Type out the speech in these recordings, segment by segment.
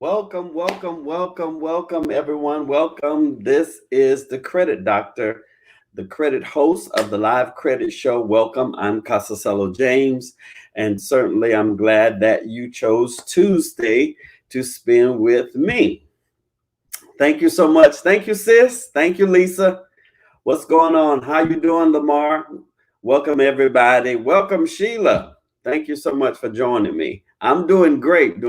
Welcome, everyone. Welcome. This is the Credit Doctor, the credit host of the Live Credit Show. Welcome. I'm Casacello James, and certainly I'm glad that you chose Tuesday to spend with me. Thank you so much. Thank you, sis. Thank you, Lisa. What's going on? How you doing, Lamar? Welcome, everybody. Welcome, Sheila. Thank you so much for joining me. I'm doing great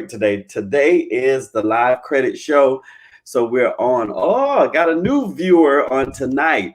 today. Today is the Live Credit Show. So we're on. Oh, I got a new viewer on tonight.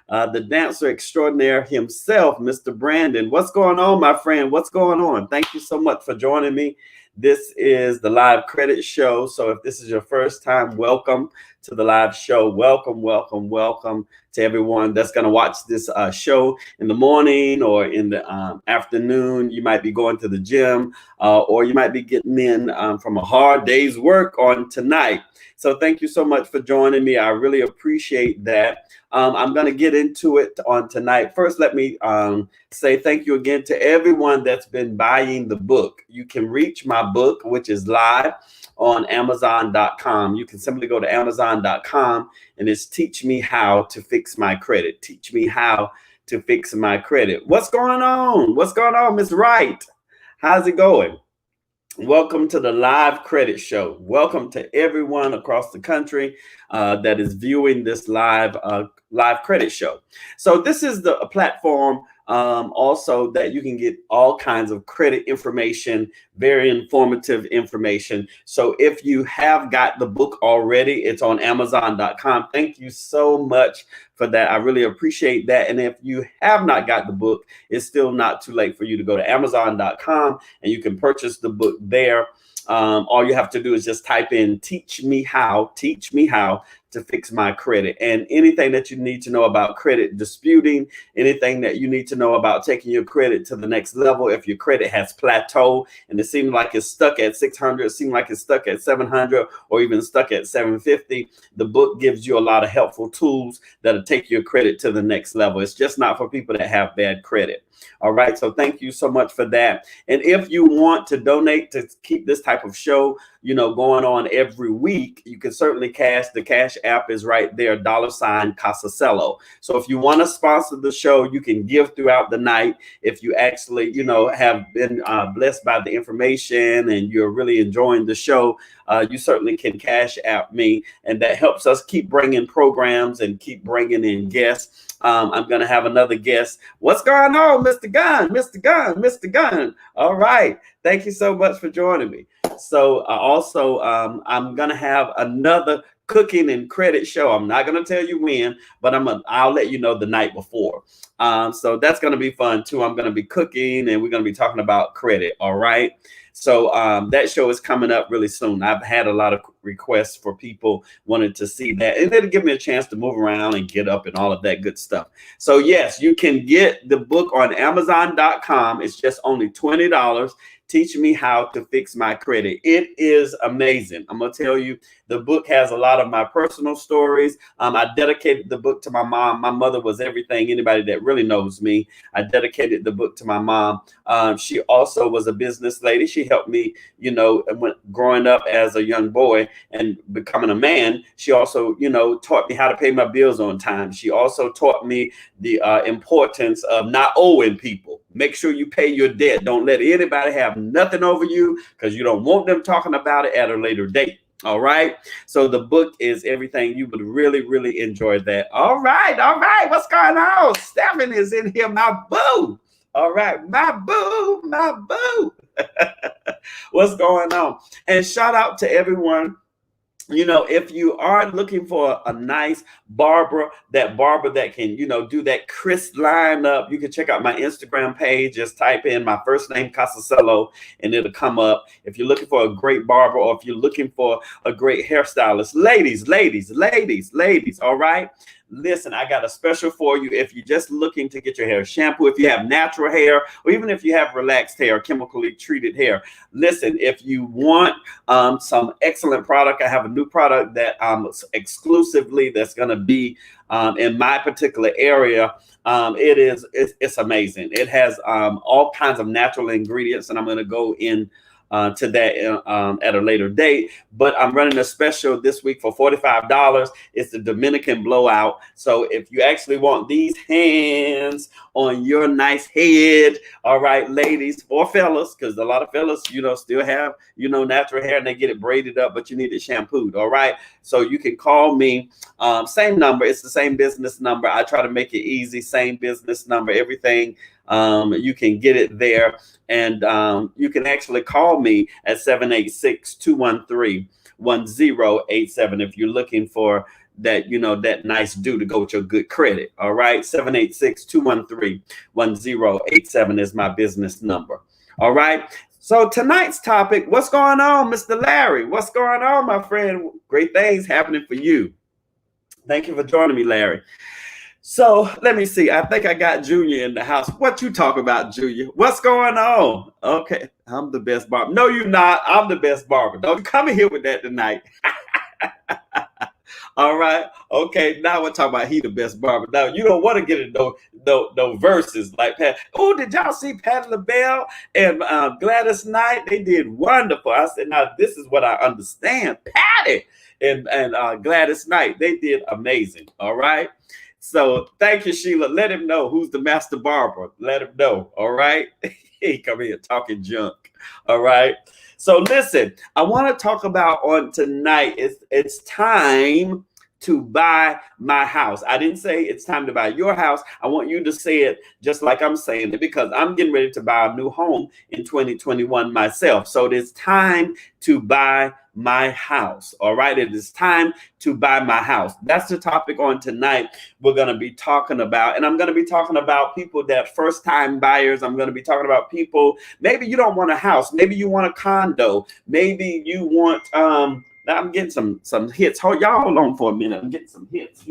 The dancer extraordinaire himself, Mr. Brandon. What's going on, my friend? What's going on? Thank you so much for joining me. This is the Live Credit Show. So if this is your first time, welcome to the live show. Welcome to everyone that's going to watch this show in the morning or in the afternoon. You might be going to the gym or you might be getting in from a hard day's work on tonight. So thank you so much for joining me. I really appreciate that. I'm going to get into it on tonight. First, let me say thank you again to everyone that's been buying the book. You can reach my book, which is live on Amazon.com. You can simply go to Amazon.com and it's Teach Me How to Fix My Credit. Teach Me How to Fix My Credit. What's going on? What's going on, Miss Wright? How's it going? Welcome to the Live Credit Show. Welcome to everyone across the country that is viewing this live credit show. So this is a platform also that you can get all kinds of credit information, very informative information. So if you have got the book already, it's on Amazon.com. Thank you so much for that. I really appreciate that. And if you have not got the book, it's still not too late for you to go to Amazon.com and you can purchase the book there. All you have to do is just type in teach me how to fix my credit, and anything that you need to know about credit disputing, anything that you need to know about taking your credit to the next level. If your credit has plateaued and it seems like it's stuck at 600, it seems like it's stuck at 700 or even stuck at 750, the book gives you a lot of helpful tools that'll take your credit to the next level. It's just not for people that have bad credit. All right. So thank you so much for that. And if you want to donate to keep this type of show, going on every week, you can certainly the cash app is right there, $Casacello. So if you want to sponsor the show, you can give throughout the night. If you actually, have been blessed by the information and you're really enjoying the show, you certainly can cash app me. And that helps us keep bringing programs and keep bringing in guests. I'm going to have another guest. What's going on, Mr. Mr. Gunn? All right. Thank you so much for joining me. So also, I'm going to have another cooking and credit show. I'm not going to tell you when, but I'll let you know the night before. So that's going to be fun too. I'm going to be cooking and we're going to be talking about credit. All right. So that show is coming up really soon. I've had a lot of requests for people wanting to see that, and it'll give me a chance to move around and get up and all of that good stuff. So yes, you can get the book on Amazon.com. It's just only $20. Teach Me How to Fix My Credit. It is amazing. I'm going to tell you, the book has a lot of my personal stories. I dedicated the book to my mom. My mother was everything. Anybody that really knows me, I dedicated the book to my mom. She also was a business lady. She helped me, growing up as a young boy and becoming a man. She also, taught me how to pay my bills on time. She also taught me the importance of not owing people. Make sure you pay your debt. Don't let anybody have nothing over you because you don't want them talking about it at a later date. All right. So the book is everything. You would really, really enjoy that. All right. What's going on? Stephen is in here, my boo. All right. My boo. What's going on? And shout out to everyone. If you are looking for a nice barber that can, do that crisp lineup, you can check out my Instagram page. Just type in my first name, Casacello, and it'll come up. If you're looking for a great barber or if you're looking for a great hairstylist, ladies, all right? Listen, I got a special for you. If you're just looking to get your hair shampoo, if you have natural hair, or even if you have relaxed hair, chemically treated hair, listen, if you want some excellent product, I have a new product that exclusively that's going to be in my particular area. It's amazing. It has all kinds of natural ingredients, and I'm going to go in to that at a later date. But I'm running a special this week for $45. It's the Dominican blowout. So if you actually want these hands on your nice head, all right, ladies or fellas, because a lot of fellas, still have, natural hair and they get it braided up, but you need it shampooed. All right. So you can call me. Same number. It's the same business number. I try to make it easy. Same business number, everything. You can get it there. And you can actually call me at 786-213-1087 if you're looking for that, that nice do to go with your good credit. All right. 786-213-1087 is my business number. All right. So tonight's topic, what's going on, Mr. Larry? What's going on, my friend? Great things happening for you. Thank you for joining me, Larry. So let me see. I think I got Junior in the house. What you talk about, Junior? What's going on? Okay. I'm the best barber. No, you're not. I'm the best barber. Don't come in here with that tonight. All right. Okay. Now we're talking about he the best barber. Now you don't want to get into no verses like Pat. Oh, did y'all see Patti LaBelle and Gladys Knight? They did wonderful. I said, now this is what I understand. Patti and Gladys Knight, they did amazing. All right. So thank you, Sheila. Let him know who's the master barber. Let him know. All right. He come here talking junk. All right. So listen, I want to talk about on tonight. It's time to buy my house. I didn't say it's time to buy your house. I want you to say it just like I'm saying it, because I'm getting ready to buy a new home in 2021 myself. So it is time to buy my house. All right. It is time to buy my house. That's the topic on tonight we're going to be talking about. And I'm going to be talking about people that first time buyers. I'm going to be talking about people. Maybe you don't want a house. Maybe you want a condo. Maybe you want, I'm getting some hits. Hold on for a minute. I'm getting some hits.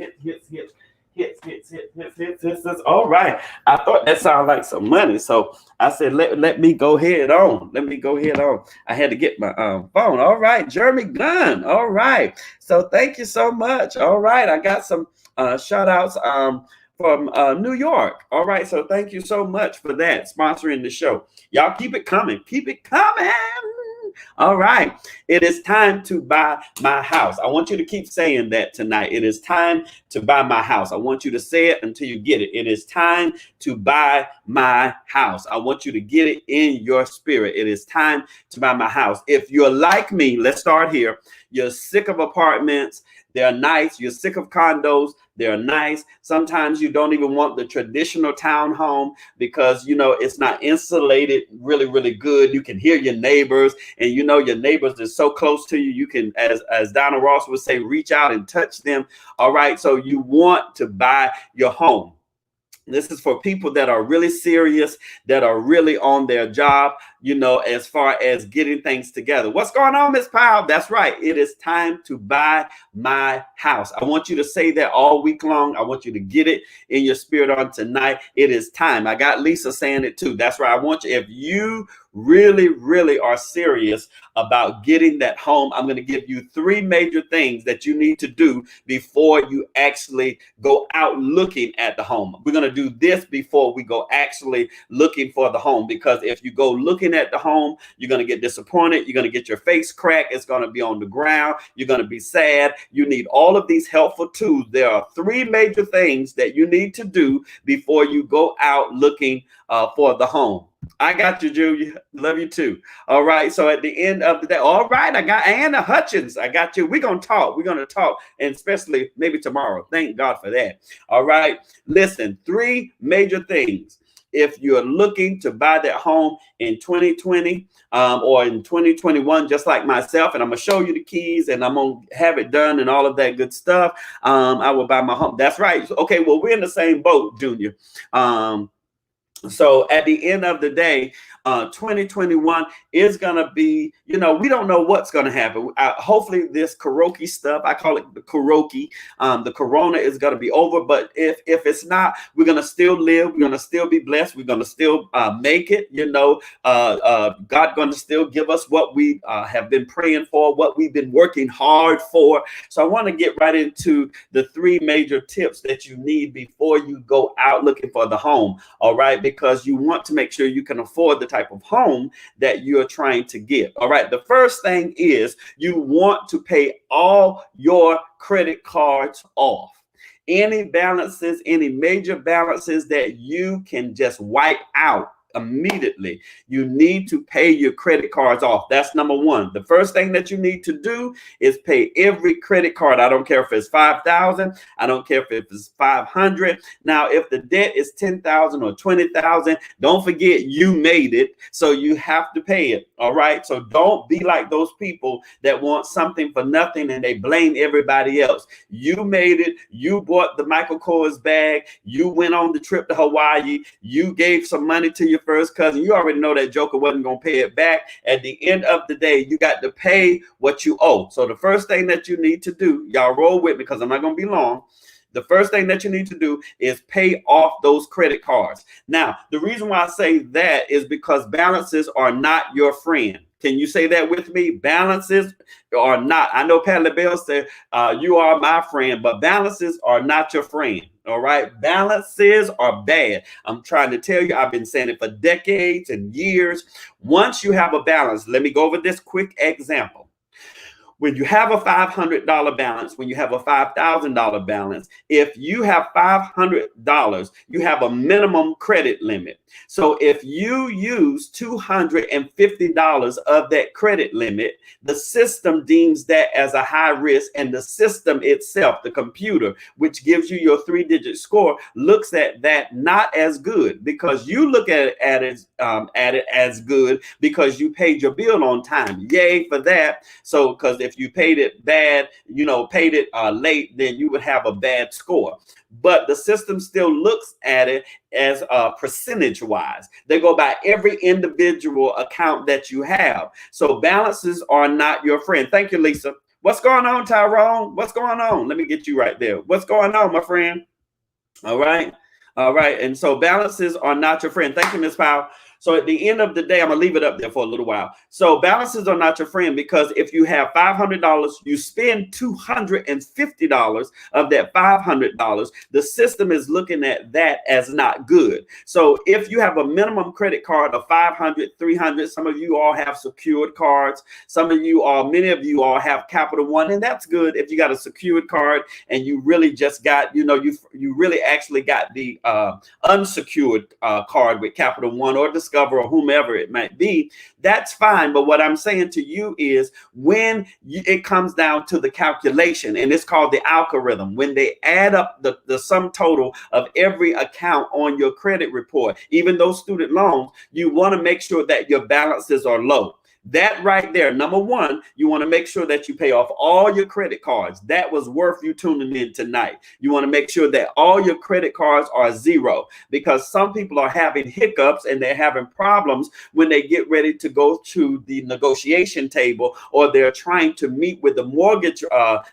All right. I thought that sounded like some money. So I said, let me go head on. Let me go head on. I had to get my phone. All right. Jeremy Gunn. All right. So thank you so much. All right. I got some shout outs from New York. All right. So thank you so much for that, sponsoring the show. Y'all keep it coming. Keep it coming. All right. It is time to buy my house. I want you to keep saying that tonight. It is time to buy my house. I want you to say it until you get it. It is time to buy my house. I want you to get it in your spirit. It is time to buy my house. If you're like me, let's start here. You're sick of apartments. They're nice. You're sick of condos. They're nice. Sometimes you don't even want the traditional townhome because, it's not insulated really, really good. You can hear your neighbors, and your neighbors are so close to you. You can, as Donna Ross would say, reach out and touch them. All right. So you want to buy your home. This is for people that are really serious, that are really on their job, as far as getting things together. What's going on, Miss Powell? That's right. It is time to buy my house. I want you to say that all week long. I want you to get it in your spirit on tonight. It is time. I got Lisa saying it too. That's right. I want you, if you really, really are serious about getting that home, I'm going to give you 3 major things that you need to do before you actually go out looking at the home. We're going to do this before we go actually looking for the home, because if you go looking at the home, you're going to get disappointed. You're going to get your face cracked. It's going to be on the ground. You're going to be sad. You need all of these helpful tools. There are 3 major things that you need to do before you go out looking for the home. I got you, Julia. Love you too. All right. So at the end of the day, all right, I got Anna Hutchins. I got you. We're going to talk. We're going to talk. And especially maybe tomorrow. Thank God for that. All right. Listen, 3 major things. If you're looking to buy that home in 2020 or in 2021, just like myself, and I'm going to show you the keys and I'm going to have it done and all of that good stuff, I will buy my home. That's right. Okay. Well, we're in the same boat, Junior. So at the end of the day, 2021 is going to be, we don't know what's going to happen. Hopefully this karaoke stuff, I call it the karaoke, the corona is going to be over. But if it's not, we're going to still live. We're going to still be blessed. We're going to still make it. God going to still give us what we have been praying for, what we've been working hard for. So I want to get right into the 3 major tips that you need before you go out looking for the home. All right. because you want to make sure you can afford the type of home that you're trying to get. All right. The first thing is you want to pay all your credit cards off. Any balances, any major balances that you can just wipe out immediately, you need to pay your credit cards off. That's number one. The first thing that you need to do is pay every credit card. I don't care if it's 5,000. I don't care if it's 500. Now, if the debt is 10,000 or 20,000, don't forget you made it, so you have to pay it. All right. So don't be like those people that want something for nothing and they blame everybody else. You made it. You bought the Michael Kors bag. You went on the trip to Hawaii. You gave some money to your first cousin. You already know that joker wasn't going to pay it back. At the end of the day, you got to pay what you owe. So the first thing that you need to do, y'all roll with me because I'm not going to be long. The first thing that you need to do is pay off those credit cards. Now, the reason why I say that is because balances are not your friend. Can you say that with me? Balances are not. I know Pat LaBelle said, you are my friend, but balances are not your friend. All right. Balances are bad. I'm trying to tell you, I've been saying it for decades and years. Once you have a balance, let me go over this quick example. When you have a $500 balance, when you have a $5,000 balance, if you have $500, you have a minimum credit limit. So if you use $250 of that credit limit, the system deems that as a high risk, and the system itself, the computer, which gives you your 3-digit score, looks at that not as good, because you look at it as good because you paid your bill on time. Yay for that. So because if you paid it bad, paid it late, then you would have a bad score. But the system still looks at it as percentage wise. They go by every individual account that you have. So balances are not your friend. Thank you, Lisa. What's going on, Tyrone? What's going on? Let me get you right there. What's going on, my friend? All right. All right. And so balances are not your friend. Thank you, Ms. Powell. So at the end of the day, I'm going to leave it up there for a little while. So balances are not your friend, because if you have $500, you spend $250 of that $500, the system is looking at that as not good. So if you have a minimum credit card of $500, $300, some of you all have secured cards. Some of you all, many of you all have Capital One, and that's good. If you got a secured card and you really just got, you really actually got the unsecured card with Capital One or Discover or whomever it might be, that's fine. But what I'm saying to you is when it comes down to the calculation, and it's called the algorithm, when they add up the sum total of every account on your credit report, even those student loans, you want to make sure that your balances are low. That right there, number one, you want to make sure that you pay off all your credit cards. That was worth you tuning in tonight. You want to make sure that all your credit cards are zero, because some people are having hiccups and they're having problems when they get ready to go to the negotiation table, or they're trying to meet with the mortgage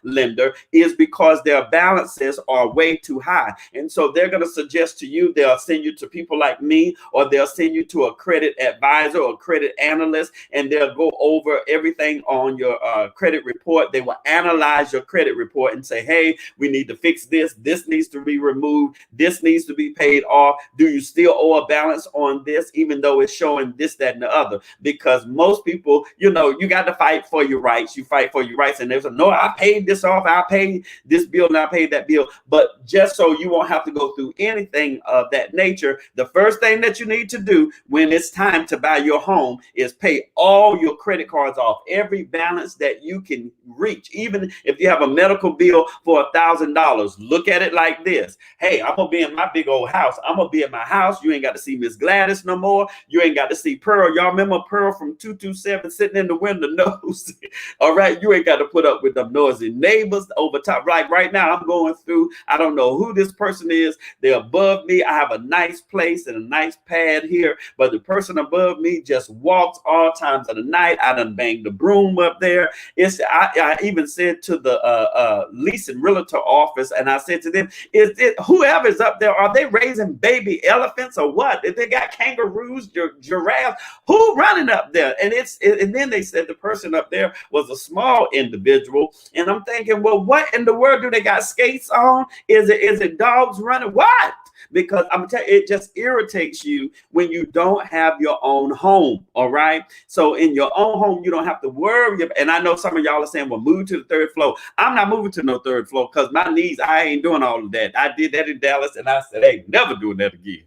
lender, is because their balances are way too high. And so they're going to suggest to you, they'll send you to people like me, or they'll send you to a credit advisor or credit analyst, and they'll go over everything on your credit report. They will analyze your credit report and say, hey, we need to fix this. This needs to be removed. This needs to be paid off. Do you still owe a balance on this, even though it's showing this, that, and the other? Because most people, you got to fight for your rights. You fight for your rights. And there's no, I paid this off. I paid this bill and I paid that bill. But just so you won't have to go through anything of that nature, the first thing that you need to do when it's time to buy your home is pay all your credit cards off, every balance that you can reach. Even if you have a medical bill for $1,000, look at it like this. Hey, I'm gonna be in my big old house. I'm gonna be at my house. You ain't got to see Miss Gladys no more. You ain't got to see Pearl. Y'all remember Pearl from 227 sitting in the window nose? All right, you ain't got to put up with them noisy neighbors over top. Like right now, I'm going through, I don't know who this person is. They're above me. I have a nice place and a nice pad here, but the person above me just walks all times of the night. I done banged the broom up there. I even said to the lease and realtor office, and I said to them, is it whoever's up there, are they raising baby elephants or what? If they got kangaroos, giraffes, who running up there? And then they said the person up there was a small individual. And I'm thinking, well, what in the world do they got skates on? Is it dogs running? What? because I'm telling you, it just irritates you when you don't have your own home. All right. So in your own home, you don't have to worry. And I know some of y'all are saying, well, move to the third floor. I'm not moving to no third floor because my knees, I ain't doing all of that. I did that in Dallas and I said, hey, never doing that again.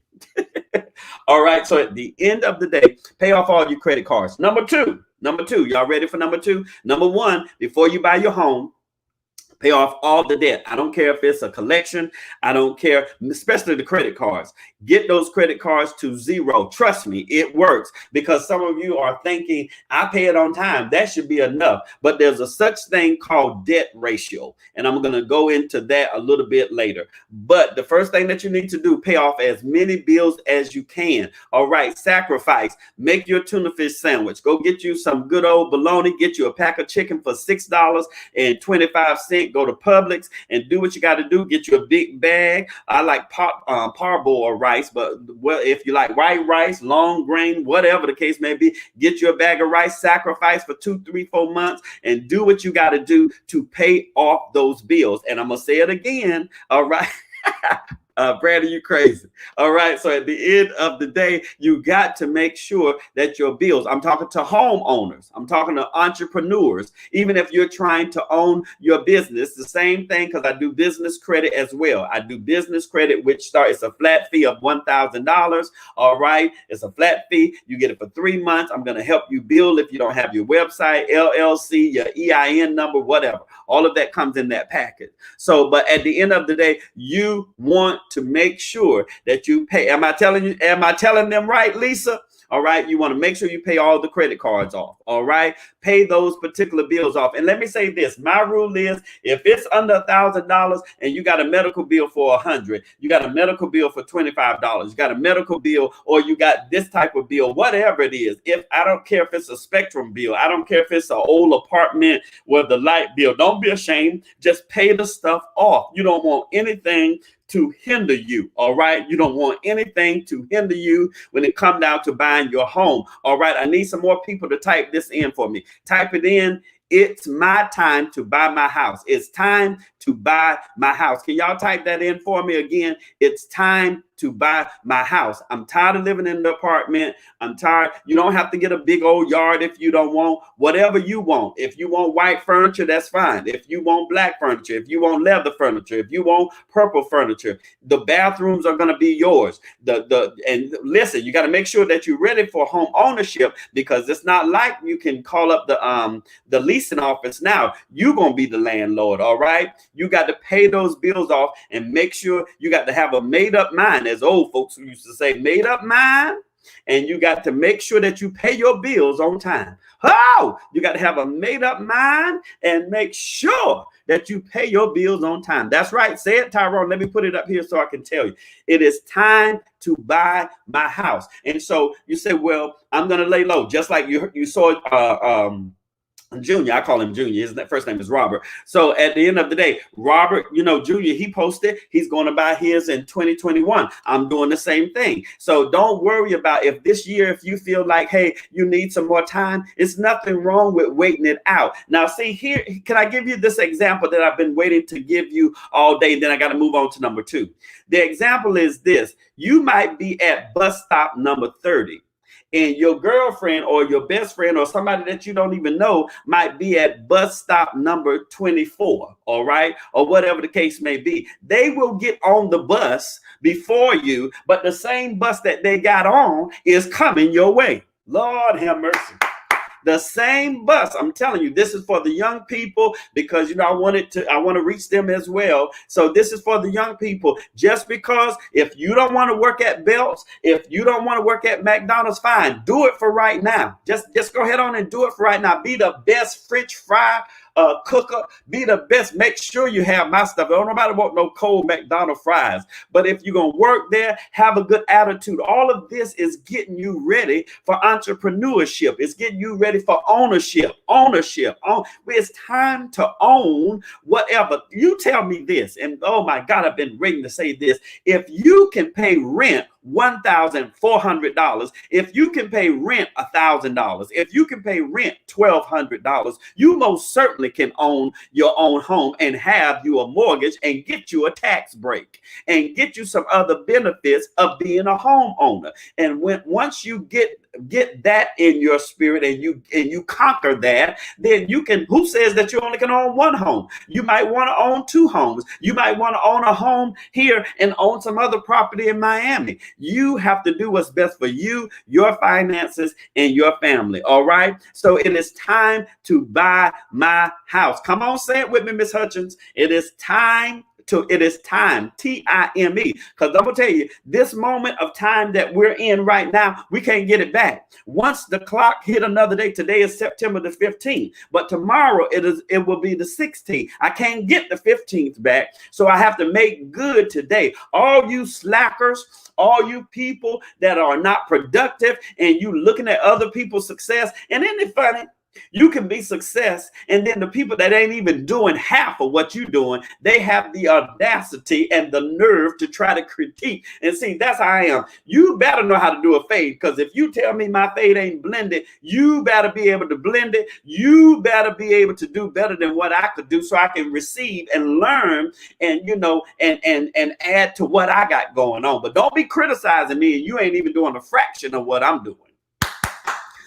All right. So at the end of the day, pay off all your credit cards. Number two, y'all ready for number two? Number one, before you buy your home, pay off all the debt. I don't care if it's a collection. I don't care, especially the credit cards. Get those credit cards to zero. Trust me, it works, because some of you are thinking, I pay it on time. That should be enough. But there's a such thing called debt ratio. And I'm going to go into that a little bit later. But the first thing that you need to do, pay off as many bills as you can. All right, sacrifice. Make your tuna fish sandwich. Go get you some good old bologna. Get you a pack of chicken for $6.25. Go to Publix and do what you got to do. Get you a big bag. I like parboiled rice, but well, if you like white rice, long grain, whatever the case may be, get you a bag of rice, sacrifice for 2, 3, 4 months, and do what you got to do to pay off those bills. And I'm going to say it again. All right. Brandon, you crazy. All right. So at the end of the day, you got to make sure that your bills, I'm talking to homeowners, I'm talking to entrepreneurs, even if you're trying to own your business, the same thing, because I do business credit as well. I do business credit, which it's a flat fee of $1,000. All right. It's a flat fee. You get it for 3 months. I'm going to help you build if you don't have your website, LLC, your EIN number, whatever. All of that comes in that package. So, but at the end of the day, you want to make sure that you pay. Am I telling them right, Lisa? All right. You want to make sure you pay all the credit cards off. All right. Pay those particular bills off. And let me say this. My rule is, if it's under $1,000 and you got a medical bill for $100, you got a medical bill for $25, you got a medical bill, or you got this type of bill, whatever it is. If I don't care if it's a Spectrum bill, I don't care if it's an old apartment with the light bill, don't be ashamed. Just pay the stuff off. You don't want anything to hinder you. All right. You don't want anything to hinder you when it comes down to buying your home. All right. I need some more people to type this in for me. Type it in. It's my time to buy my house. It's time to buy my house. Can y'all type that in for me again? It's time to buy my house. I'm tired of living in the apartment. I'm tired. You don't have to get a big old yard if you don't want. Whatever you want. If you want white furniture, that's fine. If you want black furniture, if you want leather furniture, if you want purple furniture, the bathrooms are going to be yours. And listen, you got to make sure that you're ready for home ownership, because it's not like you can call up the leasing office now. You're going to be the landlord. All right. You got to pay those bills off and make sure you got to have a made up mind. As old folks who used to say, made up mind. And you got to make sure that you pay your bills on time. Oh, you got to have a made up mind and make sure that you pay your bills on time. That's right. Say it, Tyrone. Let me put it up here so I can tell you. It is time to buy my house. And so you say, well, I'm going to lay low. Just like you saw Junior, I call him Junior. His first name is Robert. So at the end of the day, Robert, Junior, he posted he's going to buy his in 2021. I'm doing the same thing. So don't worry about if this year, if you feel like, hey, you need some more time, it's nothing wrong with waiting it out. Now, see here, can I give you this example that I've been waiting to give you all day? Then I got to move on to number 2. The example is this. You might be at bus stop number 30. And your girlfriend or your best friend or somebody that you don't even know might be at bus stop number 24, all right, or whatever the case may be. They will get on the bus before you, but the same bus that they got on is coming your way. Lord have mercy. The same bus. I'm telling you, this is for the young people, because I want to reach them as well. So this is for the young people. Just because if you don't want to work at Belts, if you don't want to work at McDonald's, fine. Do it for right now. Just go ahead on and do it for right now. Be the best French fry cooker. Be the best. Make sure you have my stuff. Don't nobody want no cold McDonald's fries. But if you're going to work there, have a good attitude. All of this is getting you ready for entrepreneurship. It's getting you ready for ownership. It's time to own whatever. You tell me this, and oh my God, I've been waiting to say this. If you can pay rent $1,400, if you can pay rent $1,000, if you can pay rent $1,200, you most certainly can own your own home and have you a mortgage and get you a tax break and get you some other benefits of being a homeowner. And once you get that in your spirit and you conquer that, then you can, who says that you only can own one home? You might want to own two homes. You might want to own a home here and own some other property in Miami. You have to do what's best for you, your finances, and your family. All right. So it is time to buy my house. Come on, say it with me, Miss Hutchins. It is time, time, because I'm gonna tell you, this moment of time that we're in right now, we can't get it back. Once the clock hit another day, today is September the 15th, but tomorrow it will be the 16th. I can't get the 15th back, so I have to make good today. All you slackers, all you people that are not productive, and you looking at other people's success, and isn't it funny? You can be success, and then the people that ain't even doing half of what you're doing, they have the audacity and the nerve to try to critique. And see, that's how I am. You better know how to do a fade, because if you tell me my fade ain't blended, you better be able to blend it. You better be able to do better than what I could do, so I can receive and learn and, you know, and add to what I got going on. But don't be criticizing me and you ain't even doing a fraction of what I'm doing.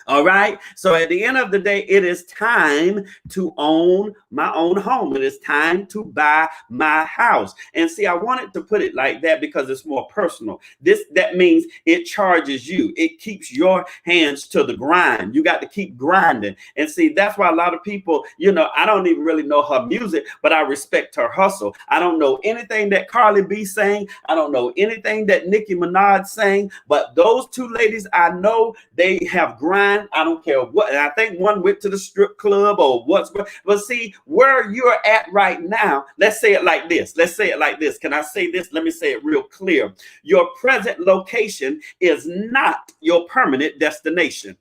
All right. So at the end of the day, it is time to own my own home. It is time to buy my house. And see, I wanted to put it like that because it's more personal. That means it charges you. It keeps your hands to the grind. You got to keep grinding. And see, that's why a lot of people, you know, I don't even really know her music, but I respect her hustle. I don't know anything that Carly B sang. I don't know anything that Nicki Minaj sang, but those two ladies, I know they have grind. I don't care what. And I think one went to the strip club or what's. But see, where you're at right now, let's say it like this. Let's say it like this. Can I say this? Let me say it real clear. Your present location is not your permanent destination.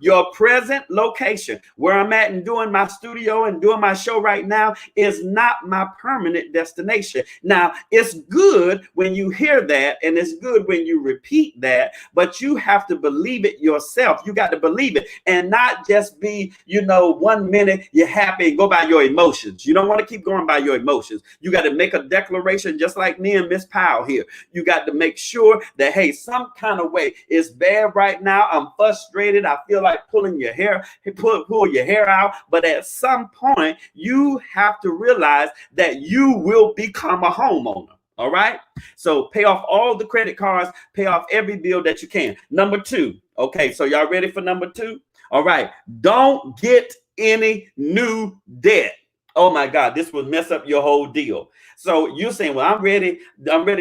Your present location, where I'm at and doing my studio and doing my show right now, is not my permanent destination. Now, it's good when you hear that, and it's good when you repeat that, but you have to believe it yourself. You got to believe it and not just be, you know, 1 minute you're happy and go by your emotions. You don't want to keep going by your emotions. You got to make a declaration, just like me and Miss Powell here. You got to make sure that, hey, some kind of way, it's bad right now. I'm frustrated. I feel like pulling your hair, pull your hair out. But at some point, you have to realize that you will become a homeowner. All right. So pay off all the credit cards, pay off every bill that you can. Number two. Okay. So y'all ready for number two? All right. Don't get any new debt. Oh my God, this will mess up your whole deal. So you're saying, well, I'm ready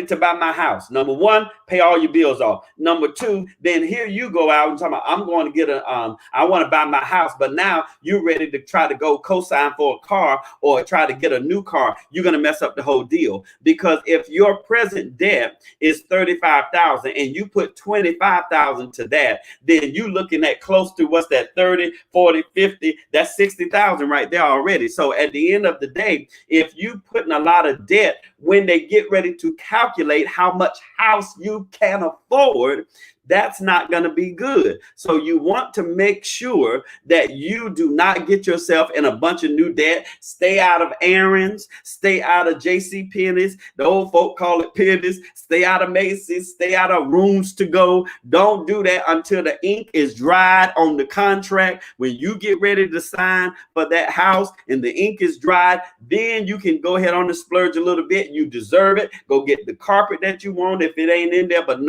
to buy my house. Number one, pay all your bills off. Number two, then here you go out and talk about, I'm going to get I want to buy my house, but now you're ready to try to go co-sign for a car or try to get a new car. You're going to mess up the whole deal, because if your present debt is $35,000 and you put $25,000 to that, then you're looking at close to, what's that, 30, 40, 50, that's $60,000 right there already. So at the end of the day, if you putting a lot of debt, when they get ready to calculate how much house you can afford, that's not going to be good. So you want to make sure that you do not get yourself in a bunch of new debt. Stay out of errands, stay out of JC Penney's. The old folk call it Penney's. Stay out of Macy's, stay out of Rooms to Go. Don't do that until the ink is dried on the contract. When you get ready to sign for that house and the ink is dried, then you can go ahead on and splurge a little bit. You deserve it. Go get the carpet that you want if it ain't in there, but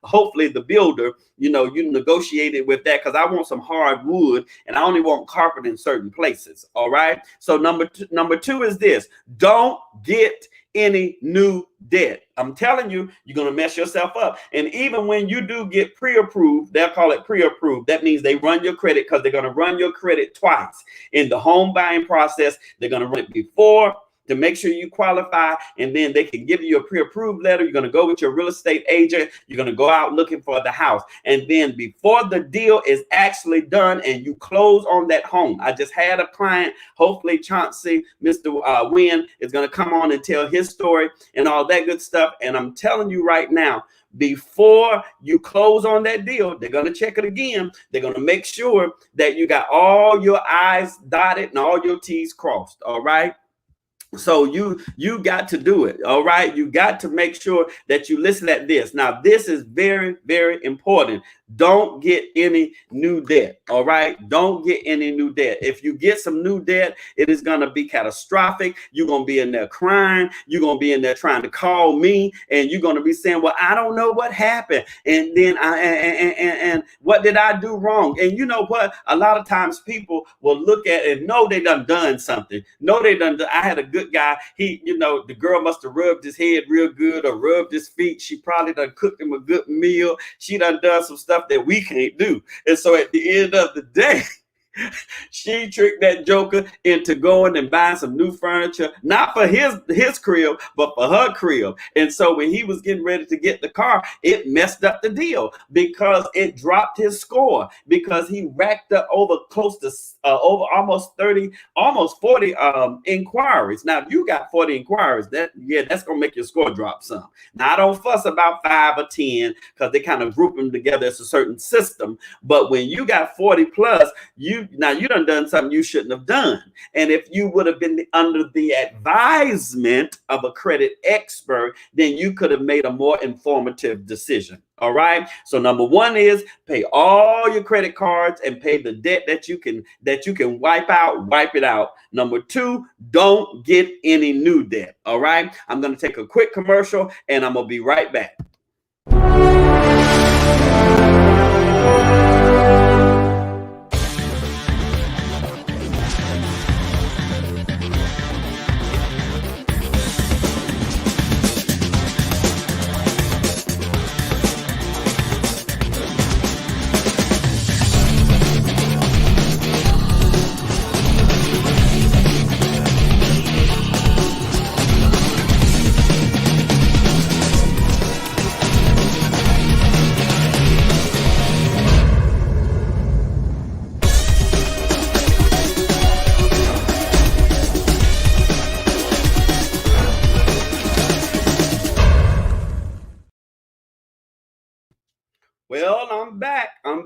hopefully the builder, you know, you negotiated with that, because I want some hardwood and I only want carpet in certain places. All right. So number two is this: don't get any new debt. I'm telling you, you're going to mess yourself up. And even when you do get pre-approved, they'll call it pre-approved. That means they run your credit, because they're going to run your credit twice in the home buying process. They're going to run it before to make sure you qualify, and then they can give you a pre-approved letter. You're going to go with your real estate agent. You're going to go out looking for the house. And then before the deal is actually done and you close on that home, I just had a client, hopefully Chauncey, Mr. Wynn, is going to come on and tell his story and all that good stuff. And I'm telling you right now, before you close on that deal, they're going to check it again. They're going to make sure that you got all your I's dotted and all your T's crossed. All right. So you got to do it. All right. You got to make sure that you listen at this. Now, this is very, very important. Don't get any new debt. All right. Don't get any new debt. If you get some new debt, it is going to be catastrophic. You're going to be in there crying. You're going to be in there trying to call me, and you're going to be saying, well, I don't know what happened. And then and what did I do wrong? And you know what? A lot of times people will look at it and know they done something. No, they done. I had a good guy. He, the girl must have rubbed his head real good or rubbed his feet. She probably done cooked him a good meal. She done some stuff that we can't do. And so at the end of the day, she tricked that joker into going and buying some new furniture, not for his crib, but for her crib. And so when he was getting ready to get the car, it messed up the deal because it dropped his score, because he racked up over close to over almost 30, almost 40 inquiries. Now, if you got 40 inquiries, that's gonna make your score drop some. Now, I don't fuss about 5 or 10 because they kind of group them together as a certain system. But when you got 40 plus, you done something you shouldn't have done. And if you would have been under the advisement of a credit expert, then you could have made a more informative decision. All right. So number one is pay all your credit cards and pay the debt that you can wipe it out. Number two, don't get any new debt. All right. I'm going to take a quick commercial and I'm going to be right back. Well, I'm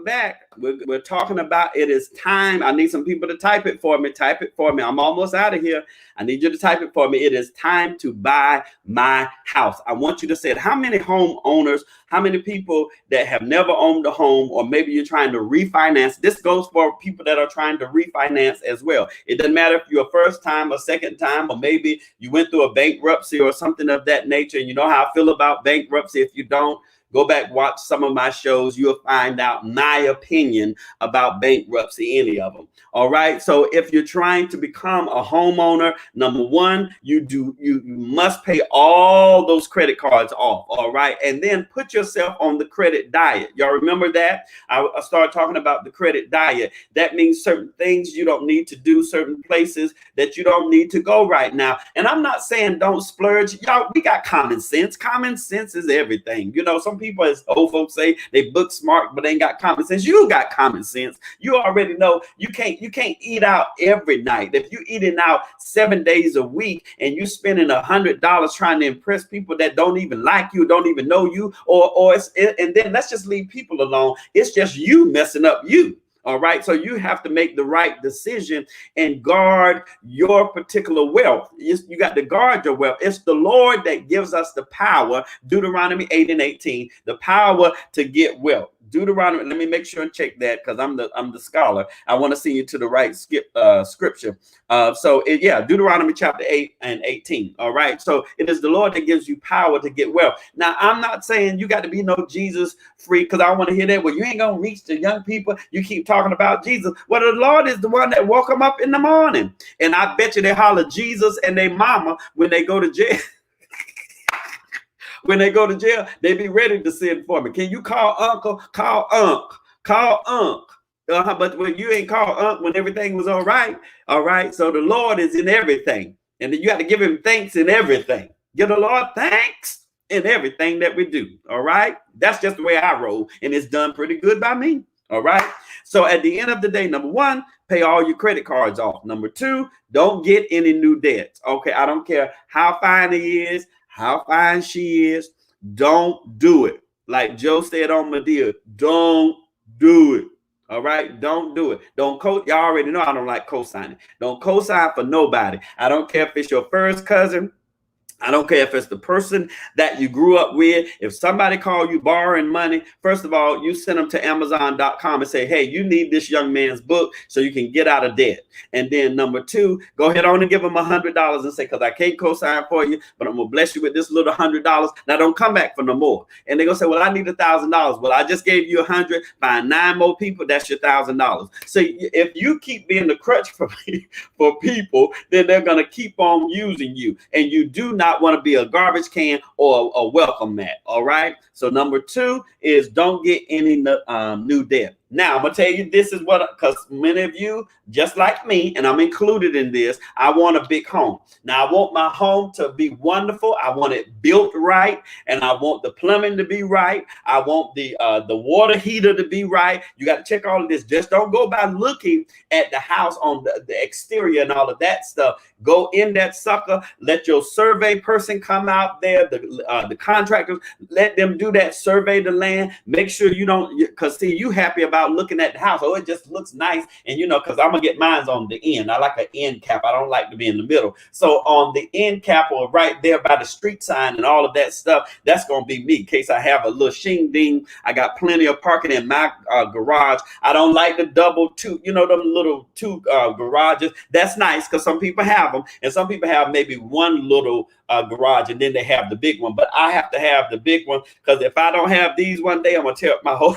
back. We're talking about it is time. I need some people to type it for me. I'm almost out of here. I need you to type it for me. It is time to buy my house. I want you to say it. How many homeowners, how many people that have never owned a home, or maybe you're trying to refinance? This goes for people that are trying to refinance as well. It doesn't matter if you're a first time or second time, or maybe you went through a bankruptcy or something of that nature. And you know how I feel about bankruptcy. If you don't, go back, watch some of my shows. You'll find out my opinion about bankruptcy, any of them. All right. So if you're trying to become a homeowner, number one, you must pay all those credit cards off. All right. And then put yourself on the credit diet. Y'all remember that? I started talking about the credit diet. That means certain things you don't need to do, certain places that you don't need to go right now. And I'm not saying don't splurge. Y'all, we got common sense. Common sense is everything. Some people, as old folks say, they book smart, but they ain't got common sense. You got common sense. You already know you can't eat out every night. If you eating out 7 days a week and you spending $100 trying to impress people that don't even like you, don't even know you, and then let's just leave people alone. It's just you messing up you. All right. So you have to make the right decision and guard your particular wealth. You got to guard your wealth. It's the Lord that gives us the power. Deuteronomy 8:18, the power to get wealth. Deuteronomy, let me make sure and check that because I'm the scholar. I want to see you to the right scripture. Deuteronomy chapter 8:18. All right. So it is the Lord that gives you power to get wealth. Now, I'm not saying you got to be no Jesus freak, because I want to hear that. Well, you ain't going to reach the young people. You keep talking about Jesus. Well, the Lord is the one that woke them up in the morning. And I bet you they holler Jesus and their mama when they go to jail. When they go to jail, they be ready to send for me. Can you call uncle? Call unc. But when you ain't call unc when everything was all right. So the Lord is in everything. And then you have to give him thanks in everything. Give the Lord thanks in everything that we do. All right. That's just the way I roll. And it's done pretty good by me. All right. So at the end of the day, number one, pay all your credit cards off. Number two, don't get any new debts. Okay. I don't care how fine he is, how fine she is. Don't do it. Like Joe said on Medea, don't do it. All right, don't do it. Don't y'all already know I don't like co-signing. Don't co-sign for nobody. I don't care if it's your first cousin. I don't care if it's the person that you grew up with. If somebody called you borrowing money, first of all, you send them to Amazon.com and say, hey, you need this young man's book so you can get out of debt. And then number two, go ahead on and give them $100 and say, because I can't co-sign for you, but I'm going to bless you with this little $100. Now don't come back for no more. And they're going to say, well, I need $1,000. Well, I just gave you 100. Find 9 more people. That's your $1,000. So if you keep being the crutch for people, then they're going to keep on using you. And you do not want to be a garbage can or a welcome mat. All right. So number two is don't get any new debt. Now, I'm going to tell you, this is what, because many of you, just like me, and I'm included in this, I want a big home. Now, I want my home to be wonderful. I want it built right, and I want the plumbing to be right. I want the water heater to be right. You got to check all of this. Just don't go by looking at the house on the exterior and all of that stuff. Go in that sucker. Let your survey person come out there, the contractors, let them do that, survey the land. Make sure you don't, because see, you happy about looking at the house. Oh, it just looks nice. And you know, because I'm gonna get mine on the end. I like an end cap. I don't like to be in the middle. So on the end cap or right there by the street sign and all of that stuff, that's gonna be me in case I have a little shing ding. I got plenty of parking in my garage. I don't like the double two, you know, them little two garages. That's nice because some people have them, and some people have maybe one little garage and then they have the big one. But I have to have the big one because if I don't have these one day, I'm gonna tear up my whole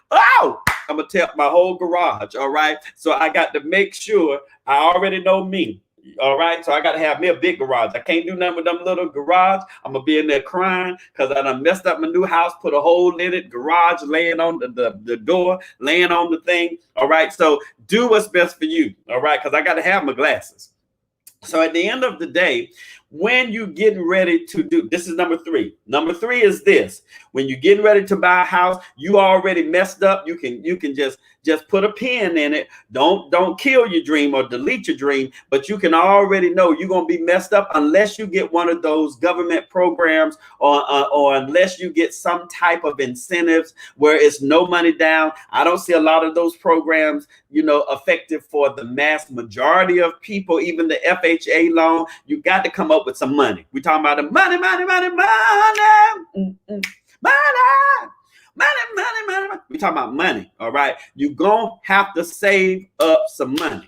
oh, I'm gonna tear up my whole garage. All right. So I got to make sure I already know me. All right. So I got to have me a big garage. I can't do nothing with them little garage. I'm gonna be in there crying because I done messed up my new house, put a hole in it, garage laying on the door, laying on the thing. All right. So do what's best for you. All right. Because I got to have my glasses. So at the end of the day, when you're getting ready to do, this is number three. Number three is this: when you're getting ready to buy a house, you already messed up. You can just put a pin in it. Don't kill your dream or delete your dream, but you can already know you're gonna be messed up unless you get one of those government programs or unless you get some type of incentives where it's no money down. I don't see a lot of those programs, you know, effective for the mass majority of people. Even the FHA loan, you got to come up with some money. We're talking about the money. We're talking about money. All right. You're going to have to save up some money.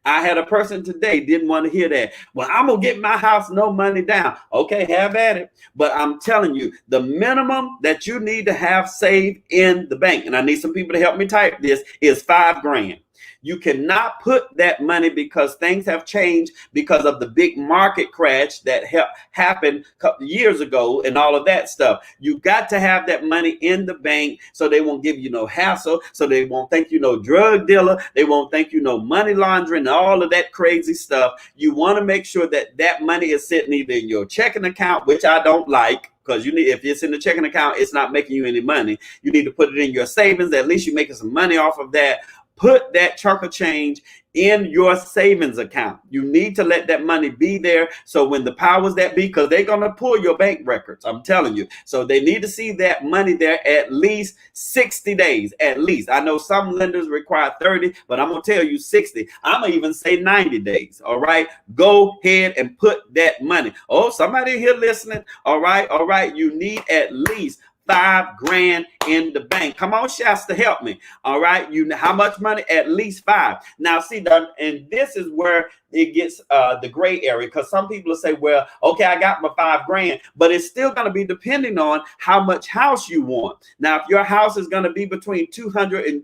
I had a person today didn't want to hear that. Well, I'm going to get my house, no money down. Okay, have at it. But I'm telling you, the minimum that you need to have saved in the bank, and I need some people to help me type this, is $5,000. You cannot put that money because things have changed because of the big market crash that happened a couple of years ago and all of that stuff. You got to have that money in the bank so they won't give you no hassle, so they won't think you no drug dealer, they won't think you no money laundering and all of that crazy stuff. You want to make sure that that money is sitting either in your checking account, which I don't like, because you need, if it's in the checking account, it's not making you any money. You need to put it in your savings. At least you're making some money off of that. Put that chunk of change in your savings account. You need to let that money be there. So when the powers that be, because they're going to pull your bank records, I'm telling you. So they need to see that money there at least 60 days, at least. I know some lenders require 30, but I'm going to tell you 60. I'm going to even say 90 days. All right. Go ahead and put that money. Oh, somebody here listening. All right. All right. You need at least $5,000 in the bank. Come on, Shasta, help me. All right. You know how much money? At least 5. Now, see, and this is where it gets the gray area, because some people will say, well, okay, I got my $5,000, but it's still going to be depending on how much house you want. Now, if your house is going to be between 200 and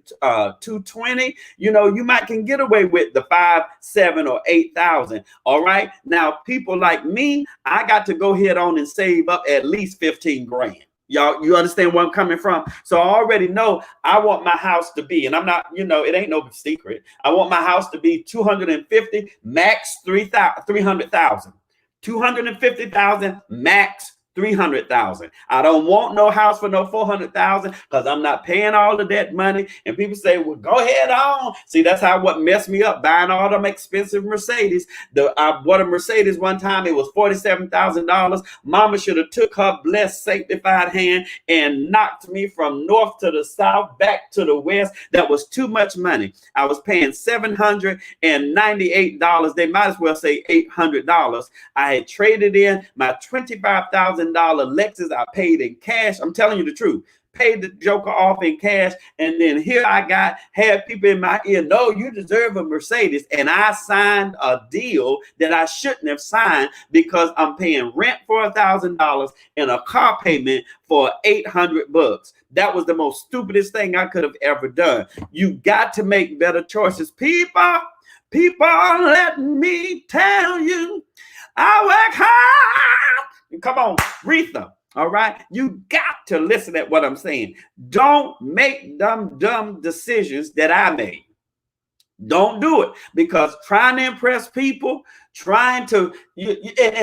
220, you know, you might can get away with the 5, 7, or 8,000. All right. Now, people like me, I got to go ahead on and save up at least $15,000. Y'all, you understand where I'm coming from? So I already know I want my house to be, and I'm not, it ain't no secret. I want my house to be 250, max 300,000. 250,000, max 300,000. I don't want no house for no 400,000 because I'm not paying all of that money. And people say, well, go ahead on. See, that's what messed me up, buying all them expensive Mercedes. I bought a Mercedes one time. It was $47,000. Mama should have took her blessed, sanctified hand and knocked me from north to the south, back to the west. That was too much money. I was paying $798. They might as well say $800. I had traded in my $25,000 Lexus. I paid in cash. I'm telling you the truth. Paid the joker off in cash. And then here I had people in my ear, no, you deserve a Mercedes. And I signed a deal that I shouldn't have signed because I'm paying rent for $1,000 and a car payment for $800. That was the most stupidest thing I could have ever done. You got to make better choices. People, let me tell you, I work hard. Come on, Retha. All right. You got to listen at what I'm saying. Don't make dumb decisions that I made. Don't do it, because trying to impress people, and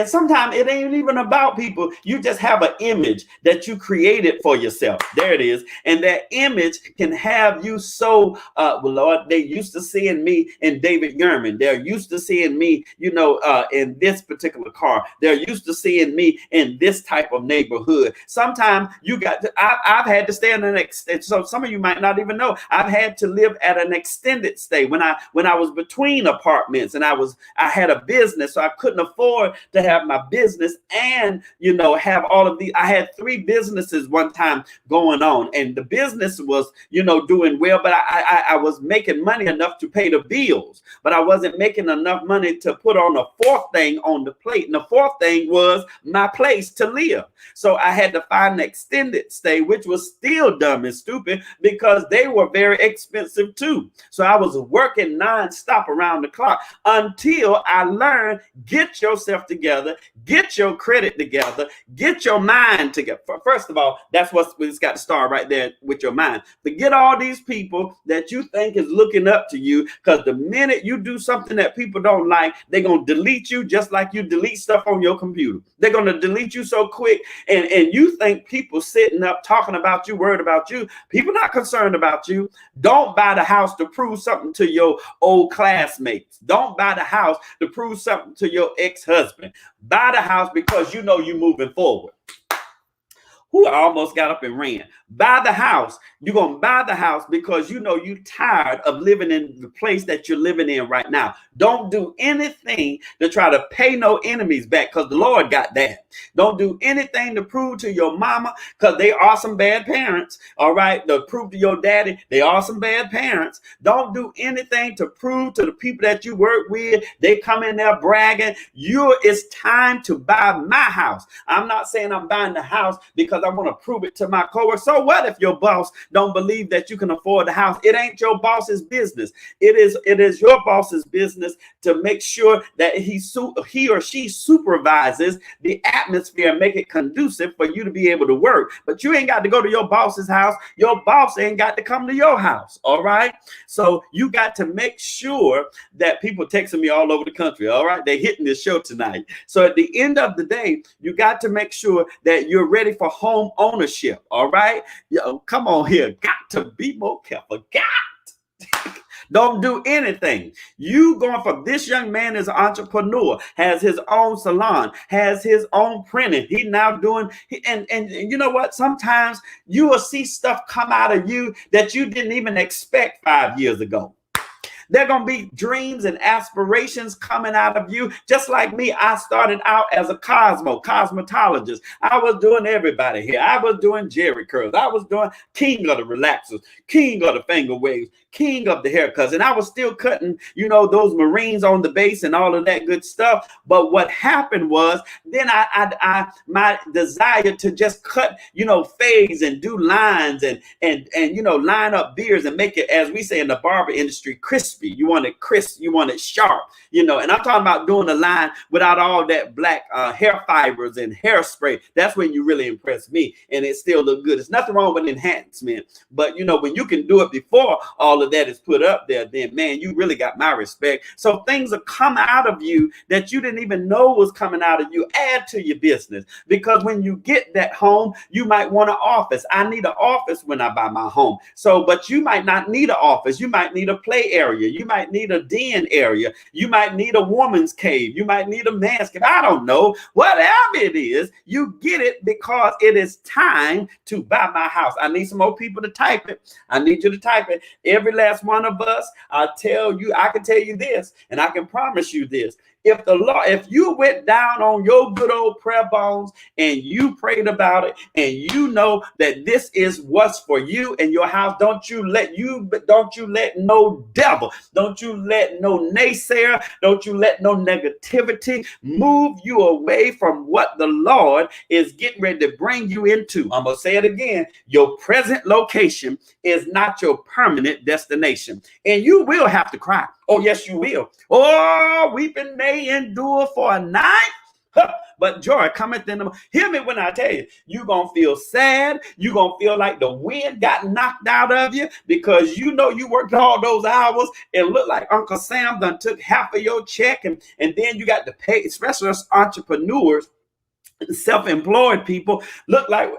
sometimes it ain't even about people. You just have an image that you created for yourself. There it is. And that image can have you so, well, Lord, they used to seeing me in David Yerman. They're used to seeing me, in this particular car. They're used to seeing me in this type of neighborhood. Sometimes I've had to stay in an extended, so some of you might not even know, I've had to live at an extended stay when I was between apartments, and I had a business, so I couldn't afford to have my business and have all of these. I had 3 businesses one time going on, and the business was doing well, but I was making money enough to pay the bills, but I wasn't making enough money to put on a 4th thing on the plate, and the 4th thing was my place to live. So I had to find an extended stay, which was still dumb and stupid because they were very expensive too. So I was working non-stop around the clock until I learned, get yourself together, get your credit together, get your mind together. First of all, that's it's got to start right there with your mind. Forget all these people that you think is looking up to you, because the minute you do something that people don't like, they're going to delete you just like you delete stuff on your computer. They're going to delete you so quick, and you think people sitting up talking about you, worried about you. People not concerned about you. Don't buy the house to prove something to your old classmates. Don't buy the house to prove something to your ex-husband. Buy the house because you're moving forward. I almost got up and ran. Buy the house. You're going to buy the house because you're tired of living in the place that you're living in right now. Don't do anything to try to pay no enemies back, because the Lord got that. Don't do anything to prove to your mama, because they are some bad parents. All right. To prove to your daddy, they are some bad parents. Don't do anything to prove to the people that you work with. They come in there bragging. It's time to buy my house. I'm not saying I'm buying the house because I want to prove it to my coworker. So what if your boss don't believe that you can afford the house? It ain't your boss's business. It is your boss's business to make sure that he or she supervises the atmosphere and make it conducive for you to be able to work. But you ain't got to go to your boss's house. Your boss ain't got to come to your house. All right. So you got to make sure that people texting me all over the country. All right. They're hitting this show tonight. So at the end of the day, you got to make sure that you're ready for home ownership. All right. Yo, come on here. Got to be more careful. Don't do anything. You going for this young man is an entrepreneur, has his own salon, has his own printing. He now doing, and you know what? Sometimes you will see stuff come out of you that you didn't even expect 5 years ago. There are going to be dreams and aspirations coming out of you. Just like me, I started out as a cosmetologist. I was doing everybody here. I was doing Jerry curls. I was doing king of the relaxers, king of the finger waves, king of the haircuts. And I was still cutting, those Marines on the base and all of that good stuff. But what happened was then my desire to just cut, fades and do lines and line up beards and make it, as we say in the barber industry, crispy. crispy. You want it crisp. You want it sharp. You know, and I'm talking about doing a line without all that black hair fibers and hairspray. That's when you really impress me, and it still look good. There's nothing wrong with enhancement, but you know, when you can do it before all of that is put up there, then man, you really got my respect. So things will come out of you that you didn't even know was coming out of you. Add to your business, because when you get that home, you might want an office. I need an office when I buy my home. So, but you might not need an office. You might need a play area. You might need a den area. You might need a woman's cave. You might need a man's cave. I don't know. Whatever it is, you get it because it is time to buy my house. I need some more people to type it. I need you to type it. Every last one of us, I can tell you this, and I can promise you this. If you went down on your good old prayer bones and you prayed about it, and you know that this is what's for you and your house, don't you let no devil, don't you let no naysayer, don't you let no negativity move you away from what the Lord is getting ready to bring you into. I'm gonna say it again. Your present location is not your permanent destination, and you will have to cry. Oh, yes, you will. Oh, weeping may endure for a night, but joy cometh in the morning. Hear me when I tell you, you're going to feel sad. You're going to feel like the wind got knocked out of you, because you know you worked all those hours. It looked like Uncle Sam done took half of your check, and then you got to pay, especially us entrepreneurs. Self-employed people look like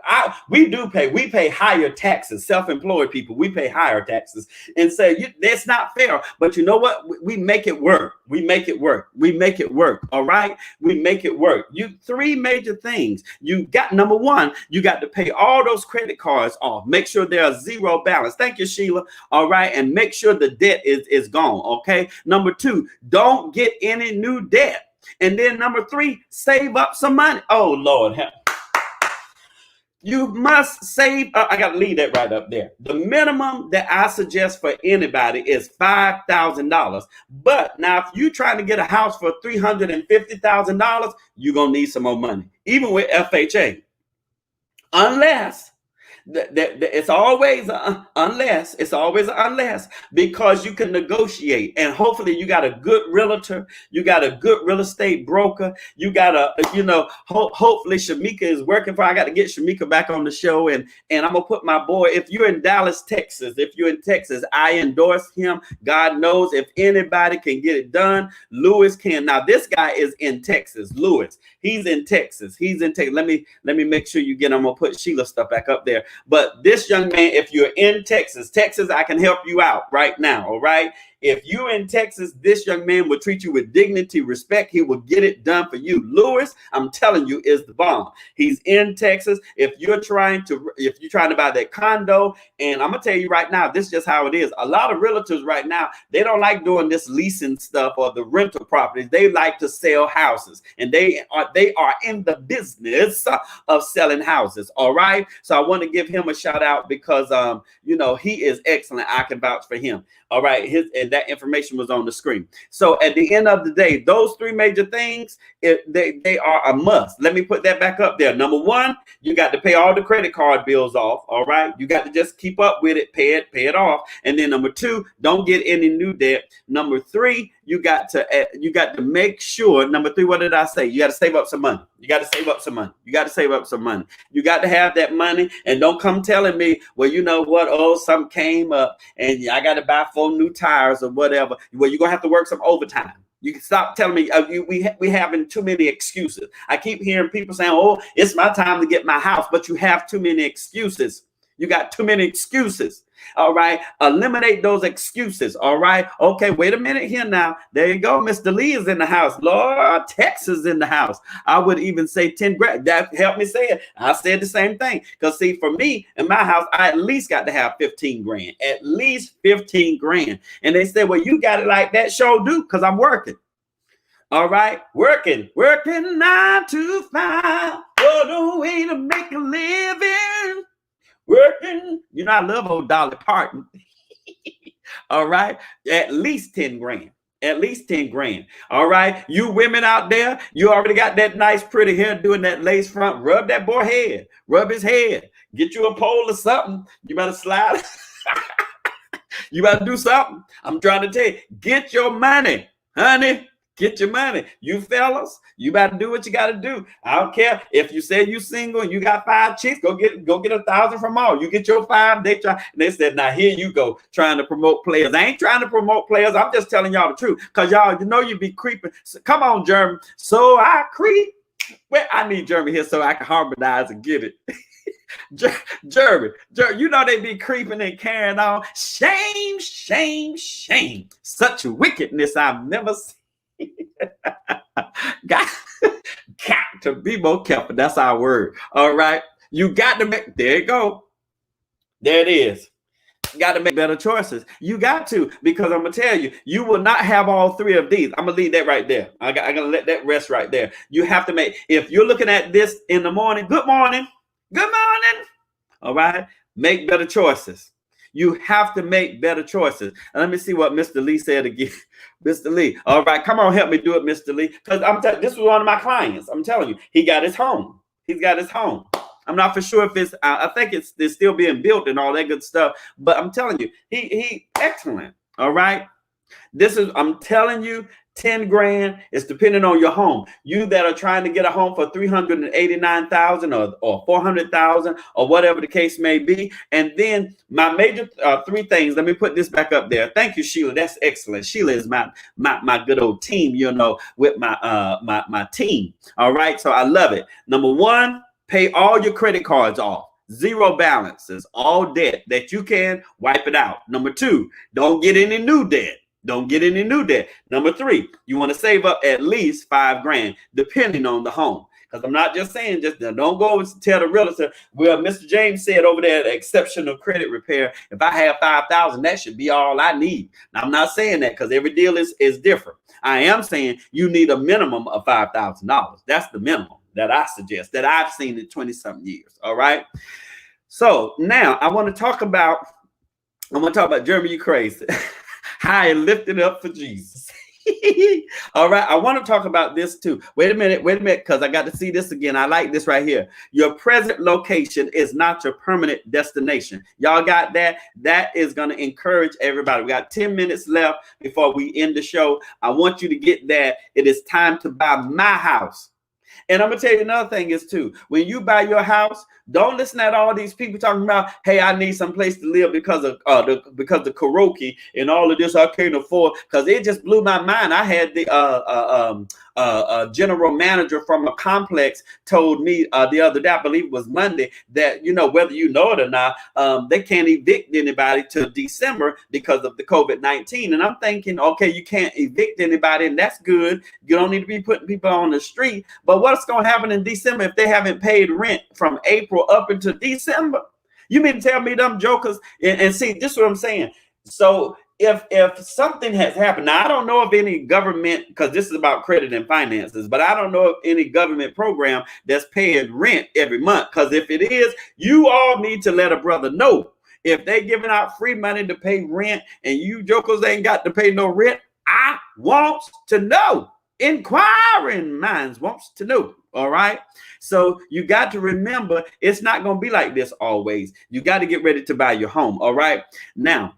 we pay higher taxes. Self-employed people, we pay higher taxes, and say that's not fair. But you know what? We make it work. We make it work. We make it work. All right, we make it work. Three major things. You got, number one, you got to pay all those credit cards off. Make sure there's zero balance. Thank you, Sheila. All right, and make sure the debt is gone. Okay. Number two, don't get any new debt. And then number three, save up some money. Oh, Lord. You must save. I got to leave that right up there. The minimum that I suggest for anybody is $5,000. But now, if you're trying to get a house for $350,000, you're going to need some more money, even with FHA. Unless it's always an unless, because you can negotiate, and hopefully you got a good realtor, you got a good real estate broker, you got hopefully Shamika is working for. I got to get Shamika back on the show, and I'm gonna put my boy. If you're in Dallas, Texas, I endorse him. God knows if anybody can get it done, Lewis can. Now this guy is in Texas. Lewis, he's in Texas. Let me make sure you get. I'm gonna put Sheila stuff back up there. But this young man, if you're in Texas, I can help you out right now. All right. If you're in Texas, this young man will treat you with dignity, respect. He will get it done for you. Lewis, I'm telling you, is the bomb. He's in Texas. If you're trying to buy that condo, and I'm gonna tell you right now, this is just how it is. A lot of realtors right now, they don't like doing this leasing stuff or the rental properties. They like to sell houses, and they are in the business of selling houses. All right. So I want to give him a shout out, because he is excellent. I can vouch for him. All right. And that information was on the screen. So at the end of the day, those three major things, they are a must. Let me put that back up there. Number one, you got to pay all the credit card bills off. All right. You got to just keep up with it, pay it off. And then number two, don't get any new debt. Number three, you got to make sure. Number three, what did I say? You got to save up some money. You got to save up some money. You got to have that money, and don't come telling me, well, you know what? Oh, something came up and I got to buy 4 new tires or whatever. Well, you're going to have to work some overtime. You can stop telling me we having too many excuses. I keep hearing people saying, oh, it's my time to get my house, but you have too many excuses. You got too many excuses. All right. Eliminate those excuses. All right. Okay. Wait a minute here now. There you go. Mr. Lee is in the house. Lord, Texas in the house. I would even say 10 grand. That helped me say it. I said the same thing. Because see, for me in my house, I at least got to have 15 grand, at least 15 grand. And they said, well, you got it like that. Sure do. Because I'm working. All right. Working 9 to 5. What a way to make a living. Working, I love old Dolly Parton. All right, at least 10 grand. At least 10 grand. All right, you women out there, you already got that nice, pretty hair doing that lace front. Rub that boy head. Rub his head. Get you a pole or something. You better slide. You better do something. I'm trying to tell you, get your money, honey. Get your money. You fellas, you better do what you got to do. I don't care if you say you single and you got 5 chicks, go get 1,000 from all. You get your 5, they try. And they said, now here you go, trying to promote players. I ain't trying to promote players. I'm just telling y'all the truth. Because y'all, you know you be creeping. So, come on, Jeremy. So I creep. Well, I need Jeremy here so I can harmonize and get it. Jeremy, you know they be creeping and carrying on. Shame, shame, shame. Such wickedness I've never seen. got to be more careful. That's our word. All right. You got to make, there you go. There it is. You got to make better choices. You got to, because I'm going to tell you, you will not have all 3 of these. I'm going to leave that right there. I'm going to let that rest right there. You have to make, if you're looking at this in the morning, good morning. Good morning. All right. Make better choices. You have to make better choices. And let me see what Mr. Lee said again. Mr. Lee. All right. Come on, help me do it, Mr. Lee. Because this was one of my clients. I'm telling you, he got his home. He's got his home. I'm not for sure if it's, I think it's still being built and all that good stuff. But I'm telling you, he excellent. All right. This is, I'm telling you, 10 grand is depending on your home. You that are trying to get a home for 389,000 or 400,000 or whatever the case may be. And then my major 3 things. Let me put this back up there. Thank you, Sheila. That's excellent. Sheila is my good old team, you know, with my team. All right. So I love it. Number 1, pay all your credit cards off. 0 balances, all debt that you can wipe it out. Number 2, don't get any new debt. Don't get any new debt. Number 3, you want to save up at least 5 grand, depending on the home. Because I'm not just saying, just don't go and tell the realtor, well, Mr. James said over there, exceptional credit repair. If I have 5,000, that should be all I need. Now, I'm not saying that because every deal is different. I am saying you need a minimum of $5,000. That's the minimum that I suggest, that I've seen in 20-something years. All right. So now I want to talk about, Jeremy, you crazy. High and lifted up for Jesus. All right. I want to talk about this too. Wait a minute, because I got to see this again. I like this right here. Your present location is not your permanent destination. Y'all got that? That is going to encourage everybody. We got 10 minutes left before we end the show. I want you to get that. It is time to buy my house. And I'm going to tell you another thing is too, when you buy your house, don't listen to all these people talking about, hey, I need some place to live because of the karaoke and all of this I can't afford. Because it just blew my mind. I had the general manager from a complex told me the other day, I believe it was Monday, that, you know, whether you know it or not, they can't evict anybody till December because of the COVID-19. And I'm thinking, okay, you can't evict anybody, and that's good. You don't need to be putting people on the street. But what's going to happen in December if they haven't paid rent from April up until December? You mean to tell me them jokers? And see, this is what I'm saying. So if something has happened, now I don't know of any government, because this is about credit and finances, but I don't know of any government program that's paying rent every month. Because if it is, you all need to let a brother know. If they giving out free money to pay rent and you jokers ain't got to pay no rent, I want to know. Inquiring minds wants to know. All right. So you got to remember, it's not going to be like this always. You got to get ready to buy your home. All right. Now,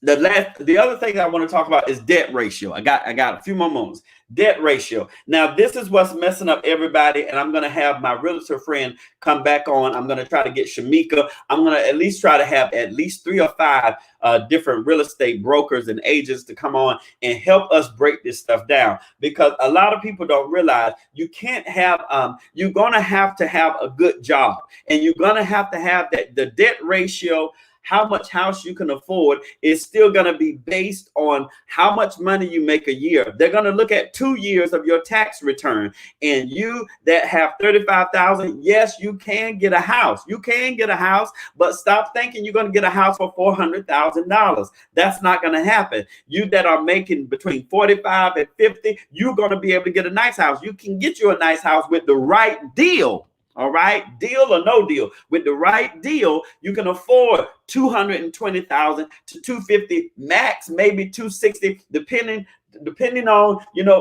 the other thing I want to talk about is debt ratio. I got a few more moments. Debt ratio. Now, this is what's messing up everybody. And I'm going to have my realtor friend come back on. I'm going to try to get Shamika. I'm going to at least try to have at least 3 or 5 different real estate brokers and agents to come on and help us break this stuff down. Because a lot of people don't realize you can't have, you're going to have a good job. And you're going to have that the debt ratio, how much house you can afford, is still going to be based on how much money you make a year. They're going to look at 2 years of your tax return. And you that have 35,000, yes, you can get a house. You can get a house, but stop thinking you're going to get a house for $400,000. That's not going to happen. You that are making between 45 and 50, you're going to be able to get a nice house. You can get you a nice house with the right deal. All right. Deal or no deal. With the right deal, you can afford $220,000 to $250, max maybe $260, depending depending on,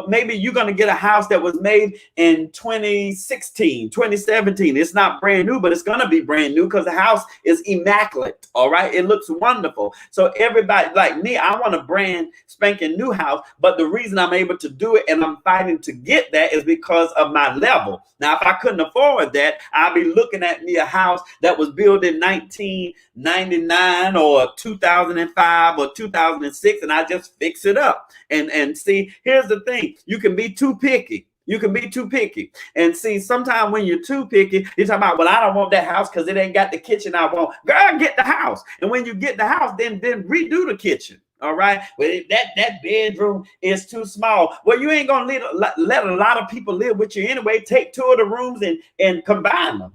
maybe you're going to get a house that was made in 2016, 2017. It's not brand new, but it's going to be brand new because the house is immaculate. All right. It looks wonderful. So everybody like me, I want a brand spanking new house. But the reason I'm able to do it and I'm fighting to get that is because of my level. Now, if I couldn't afford that, I'd be looking at me a house that was built in 1999 or 2005 or 2006, and I just fix it up. And see, here's the thing. You can be too picky. You can be too picky. And see, sometimes when you're too picky, you're talking about, well, I don't want that house because it ain't got the kitchen I want. Girl, get the house. And when you get the house, then redo the kitchen. All right. Well, that bedroom is too small. Well, you ain't going to let a lot of people live with you anyway. Take 2 of the rooms and combine them.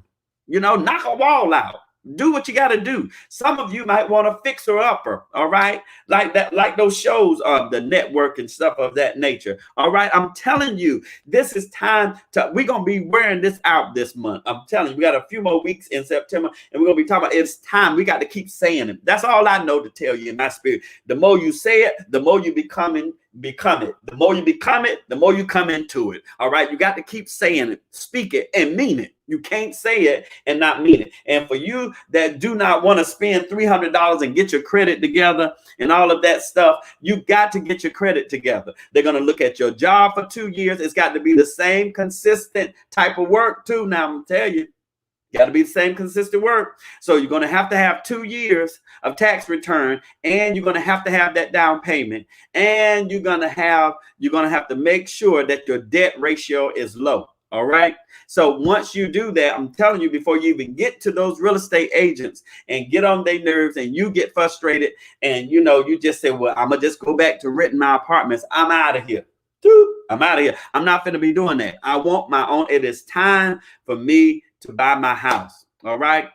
Knock a wall out. Do what you got to do. Some of you might want a fixer-upper, all right? Like that, like those shows on the network and stuff of that nature, all right? I'm telling you, this is time we're going to be wearing this out this month. I'm telling you, we got a few more weeks in September, and we're going to be talking about it's time. We got to keep saying it. That's all I know to tell you in my spirit. The more you say it, the more you become it. The more you become it, the more you come into it. All right. You got to keep saying it, speak it, and mean it. You can't say it and not mean it. And for you that do not want to spend $300 and get your credit together and all of that stuff, you got to get your credit together. They're going to look at your job for 2 years. It's got to be the same consistent type of work too. Now I'm going to tell you. Got to be the same consistent work. So you're going to have 2 years of tax return, and you're going to have that down payment, and you're going to have to make sure that your debt ratio is low. All right. So once you do that, I'm telling you, before you even get to those real estate agents and get on their nerves and you get frustrated and you just say, well, I'm gonna just go back to renting my apartments. I'm out of here. I'm out of here. I'm not going to be doing that. I want my own. It is time for me to buy my house. All right.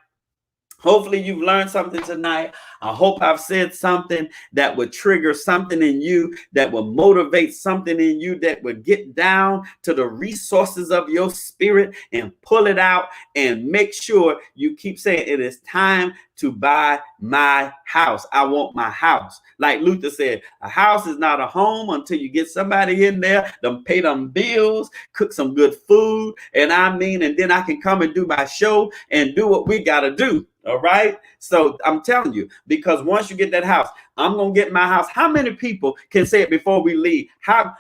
Hopefully you've learned something tonight. I hope I've said something that would trigger something in you, that will motivate something in you, that would get down to the resources of your spirit and pull it out and make sure you keep saying it is time to buy my house. I want my house. Like Luther said, a house is not a home until you get somebody in there, them pay them bills, cook some good food. And then I can come and do my show and do what we got to do. All right. So I'm telling you, because once you get that house, I'm going to get my house. How many people can say it before we leave? I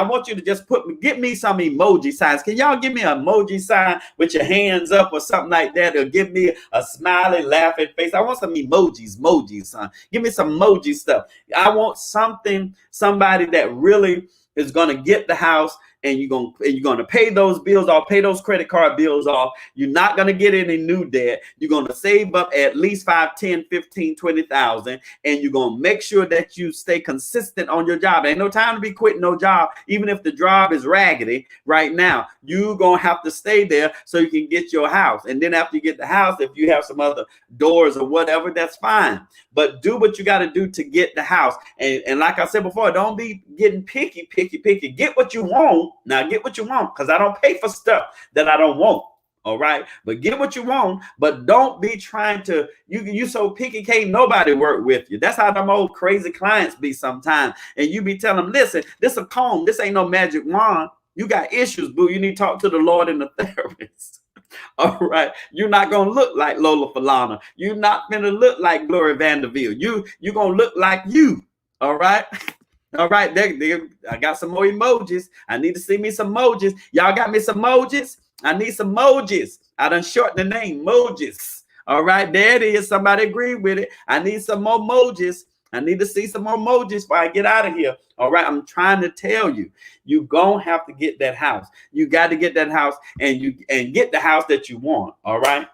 want you to just get me some emoji signs. Can y'all give me an emoji sign with your hands up or something like that? Or give me a smiling, laughing face. I want some emojis, son. Give me some emoji stuff. I want somebody that really is going to get the house, and you're going to pay those bills off, pay those credit card bills off. You're not going to get any new debt. You're going to save up at least 5, 10, 15, 20,000, and you're going to make sure that you stay consistent on your job. Ain't no time to be quitting no job. Even if the job is raggedy right now, you're going to have to stay there so you can get your house. And then after you get the house, if you have some other doors or whatever, that's fine. But do what you got to do to get the house. And like I said before, don't be getting picky. Get what you want. Now get what you want, because I don't pay for stuff that I don't want. All right. But get what you want, but don't be trying to, you so picky, can't nobody work with you. That's how them old crazy clients be sometimes. And you be telling them, listen, this a comb. This ain't no magic wand. You got issues, boo. You need to talk to the Lord and the therapist. All right. You're not going to look like Lola Falana. You're not going to look like Gloria Vanderbilt. You're going to look like you. All right. All right. I got some more emojis. I need to see me some emojis. Y'all got me some emojis? I need some emojis. I done shortened the name, emojis. All right. There it is. Somebody agree with it. I need some more emojis. I need to see some more emojis before I get out of here. All right. I'm trying to tell you, you're going to have to get that house. You got to get that house and get the house that you want. All right.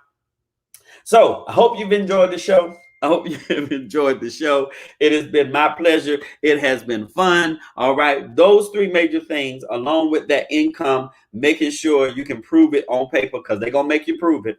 So I hope you've enjoyed the show. I hope you have enjoyed the show. It has been my pleasure. It has been fun. All right. Those 3 major things, along with that income, making sure you can prove it on paper, because they're going to make you prove it.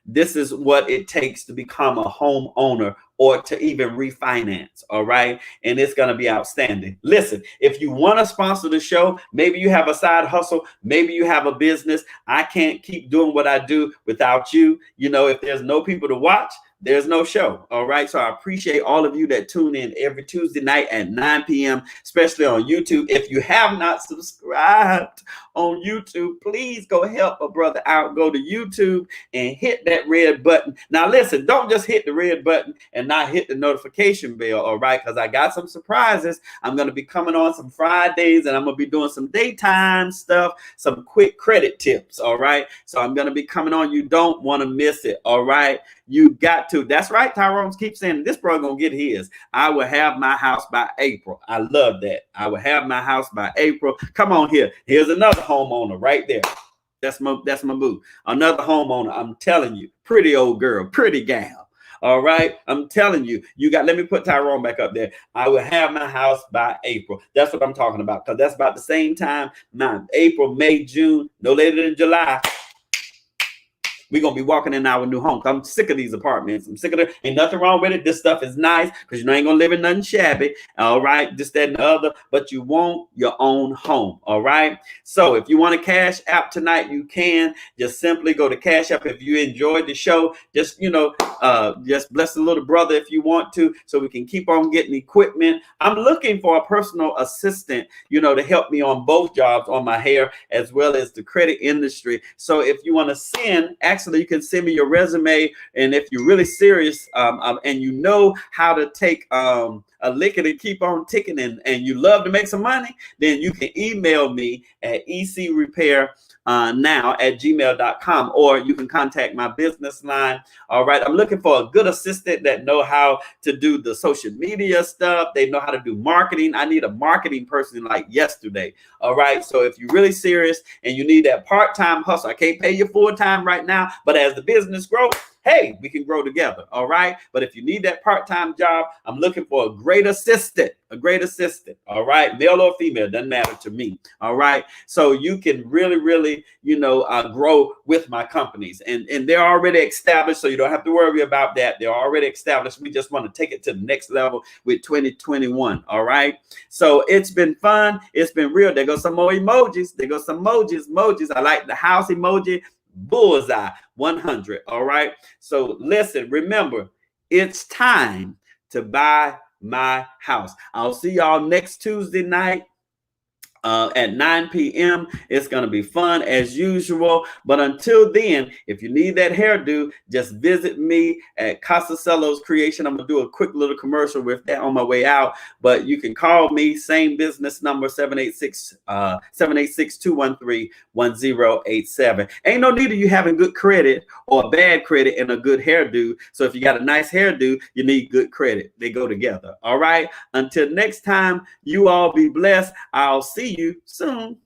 This is what it takes to become a homeowner or to even refinance. All right. And it's going to be outstanding. Listen, if you want to sponsor the show, maybe you have a side hustle, maybe you have a business. I can't keep doing what I do without you. If there's no people to watch, there's no show. All right. So I appreciate all of you that tune in every Tuesday night at 9 p.m., especially on YouTube. If you have not subscribed on YouTube, please go help a brother out. Go to YouTube and hit that red button. Now, listen, don't just hit the red button and not hit the notification bell. All right. Because I got some surprises. I'm going to be coming on some Fridays, and I'm going to be doing some daytime stuff, some quick credit tips. All right. So I'm going to be coming on. You don't want to miss it. All right. You got to. That's right. Tyrone keeps saying this bro gonna get his. I will have my house by April. I love that. I will have my house by April. Come on here. Here's another homeowner right there. That's my boo. Another homeowner. I'm telling you, pretty old girl, pretty gal. All right. I'm telling you, let me put Tyrone back up there. I will have my house by April. That's what I'm talking about. Because that's about the same time. April, May, June, no later than July. We're going to be walking in our new home. I'm sick of these apartments. I'm sick of it. Ain't nothing wrong with it. This stuff is nice because you ain't going to live in nothing shabby. All right. This, that, and the other. But you want your own home. All right. So if you want a Cash App tonight, you can. Just simply go to Cash App. If you enjoyed the show, just, just bless the little brother if you want to, so we can keep on getting equipment. I'm looking for a personal assistant, to help me on both jobs, on my hair as well as the credit industry. So if you want to send, actually, you can send me your resume, and if you're really serious and you know how to take a lick and keep on ticking, and you love to make some money, then you can email me at ecrepairnow@gmail.com, or you can contact my business line. All right. I'm looking for a good assistant that know how to do the social media stuff. They know how to do marketing. I need a marketing person like yesterday. All right. So if you're really serious and you need that part-time hustle, I can't pay you full-time right now, but as the business grows, hey, we can grow together. All right. But if you need that part-time job, I'm looking for a great assistant. All right. Male or female, doesn't matter to me. All right. So you can really, grow with my companies, and they're already established. So you don't have to worry about that. They're already established. We just want to take it to the next level with 2021. All right. So it's been fun. It's been real. There goes some more emojis. Emojis. I like the house emoji. Bullseye 100. All right. So listen, remember, it's time to buy my house. I'll see y'all next Tuesday night at 9 p.m. It's going to be fun as usual. But until then, if you need that hairdo, just visit me at Casacello's Creation. I'm going to do a quick little commercial with that on my way out. But you can call me, same business number, 786-213-1087. Ain't no need of you having good credit or bad credit and a good hairdo. So if you got a nice hairdo, you need good credit. They go together. All right. Until next time, you all be blessed. I'll see you soon.